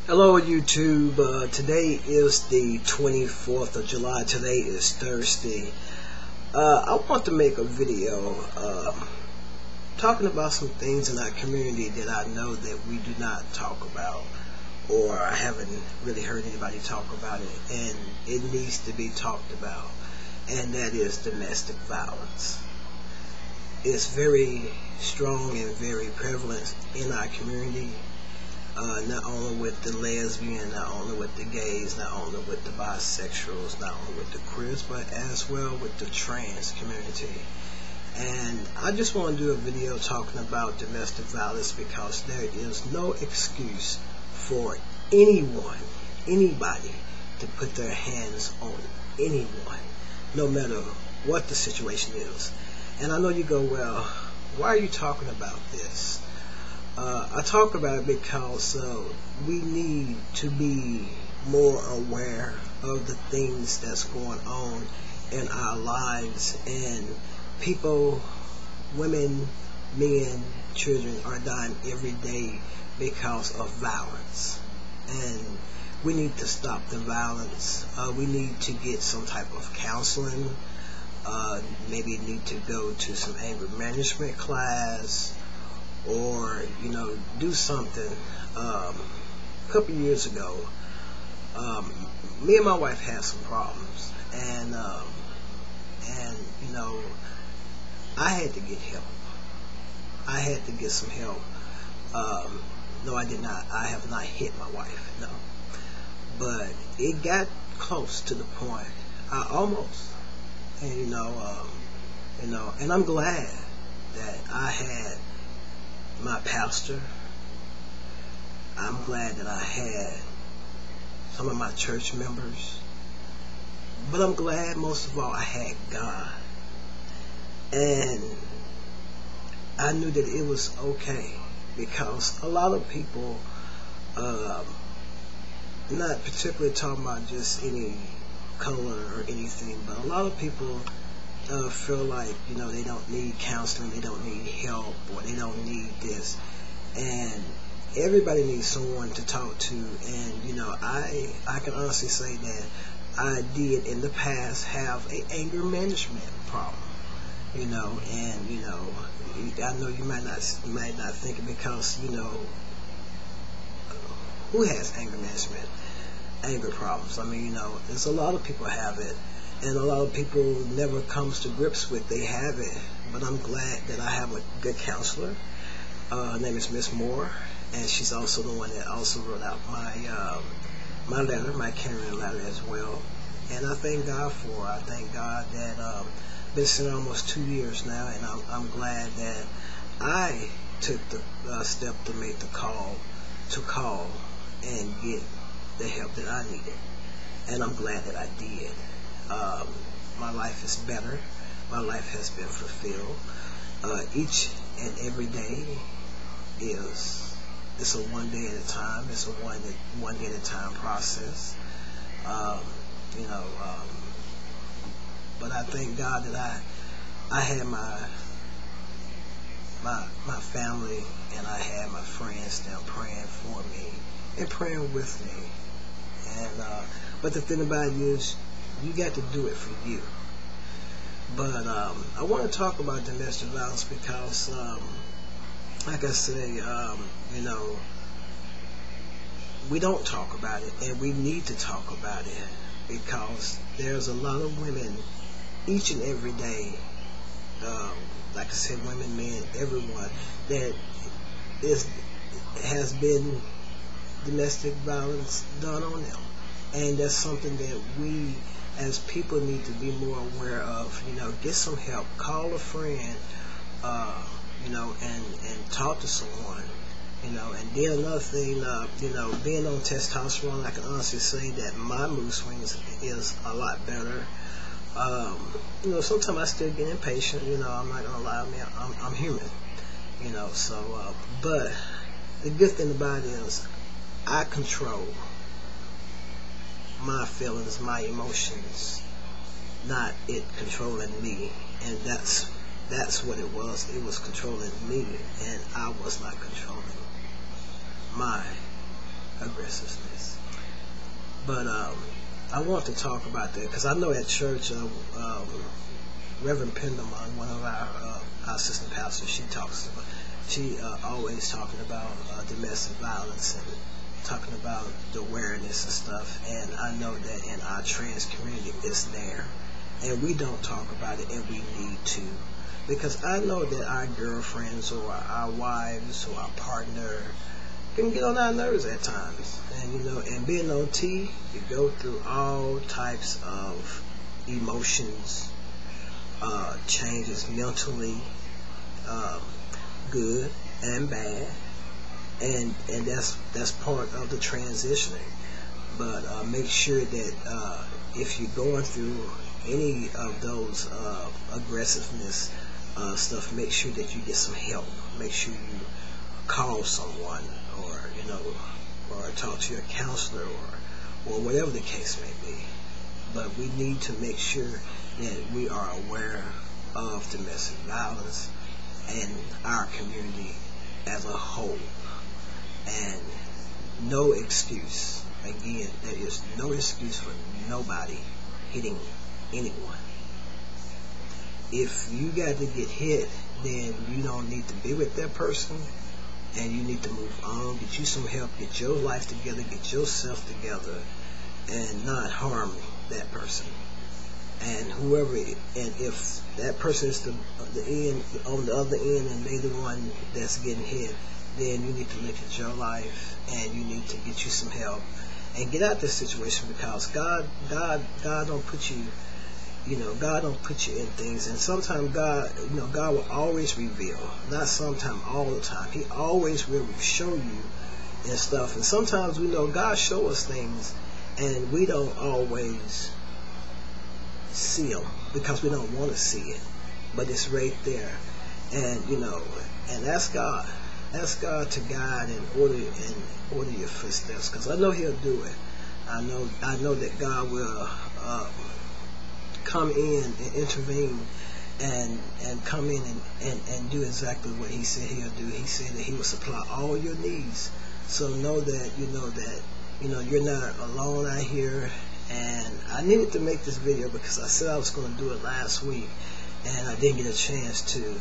Hello YouTube, today is the 24th of July, today is Thursday. I want to make a video talking about some things in our community that I know that we do not talk about, or I haven't really heard anybody talk about it, and it needs to be talked about, and that is domestic violence. It's very strong and very prevalent in our community. Not only with the lesbian, not only with the gays, not only with the bisexuals, not only with the queers, but as well with the trans community. And I just want to do a video talking about domestic violence because there is no excuse for anybody to put their hands on anyone, no matter what the situation is. And I know you go, well, why are you talking about this? I talk about it because we need to be more aware of the things that's going on in our lives, and people, women, men, children are dying every day because of violence, and we need to stop the violence. We need to get some type of counseling, maybe need to go to some anger management class, or do something. A couple years ago, me and my wife had some problems, and I had to get help. I had to get some help. No, I did not. I have not hit my wife, no. But it got close to the point. I almost, and and I'm glad that I had my pastor. I'm glad that I had some of my church members, but I'm glad most of all I had God, and I knew that it was okay, because a lot of people, not particularly talking about just any color or anything, but a lot of people feel like they don't need counseling, they don't need help, or they don't need this, and everybody needs someone to talk to. And I can honestly say that I did in the past have an anger management problem, and I know you might not think it, because who has anger problems? I mean, there's a lot of people have it, and a lot of people never comes to grips with they have it. But I'm glad that I have a good counselor. Her name is Miss Moore, and she's also the one that also wrote out my letter, my Karen letter as well. And I thank God for her. I thank God that been sitting almost 2 years now, and I'm glad that I took the step to make the call and get the help that I needed, and I'm glad that I did. My life is better. My life has been fulfilled. Each and every day it's a one day at a time. It's a one day at a time process. But I thank God that I had my family, and I had my friends that are praying for me and praying with me. And but the thing about it is, you got to do it for you. But I want to talk about domestic violence because, like I say, we don't talk about it, and we need to talk about it, because there's a lot of women each and every day, like I said, women, men, everyone, that has been domestic violence done on them. And that's something that we as people need to be more aware of. Get some help, call a friend, and talk to someone. And then another thing, being on testosterone, I can honestly say that my mood swings is a lot better. Sometimes I still get impatient. I'm not gonna lie, I'm human. But the good thing about it is I control my feelings, my emotions, not it controlling me. And that's what it was. It was controlling me, and I was not controlling my aggressiveness. But I want to talk about that because I know at church, Reverend Pendleman, one of our assistant pastors, she always talking about domestic violence and talking about the awareness and stuff. And I know that in our trans community, it's there, and we don't talk about it, and we need to, because I know that our girlfriends or our wives or our partner can get on our nerves at times. And and being on T, you go through all types of emotions, changes mentally, good and bad, and that's part of the transitioning. But make sure that if you're going through any of those aggressiveness stuff, make sure that you get some help. Make sure you call someone, or or talk to your counselor, or whatever the case may be. But we need to make sure that we are aware of domestic violence in our community as a whole. And no excuse. Again, there is no excuse for nobody hitting anyone. If you got to get hit, then you don't need to be with that person, and you need to move on, get you some help, get your life together, get yourself together, and not harm that person. And if that person is the end, on the other end, and they the one that's getting hit, then you need to look at your life, and you need to get you some help and get out of this situation, because God don't put you, God don't put you in things. And sometimes God will always reveal, not sometimes, all the time. He always will show you and stuff. And sometimes we know God show us things, and we don't always see them because we don't want to see it, but it's right there. And and ask God to guide and order your footsteps, because I know He'll do it. I know that God will come in and intervene and come in and do exactly what He said He'll do. He said that He will supply all your needs. So know that you're not alone out here. And I needed to make this video because I said I was going to do it last week, and I didn't get a chance to.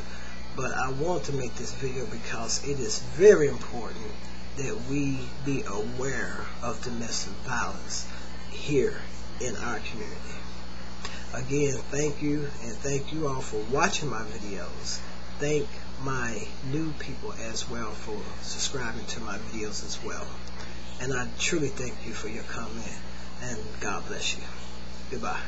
But I want to make this video because it is very important that we be aware of domestic violence here in our community. Again, thank you, and thank you all for watching my videos. Thank my new people as well for subscribing to my videos as well. And I truly thank you for your comment. And God bless you. Goodbye.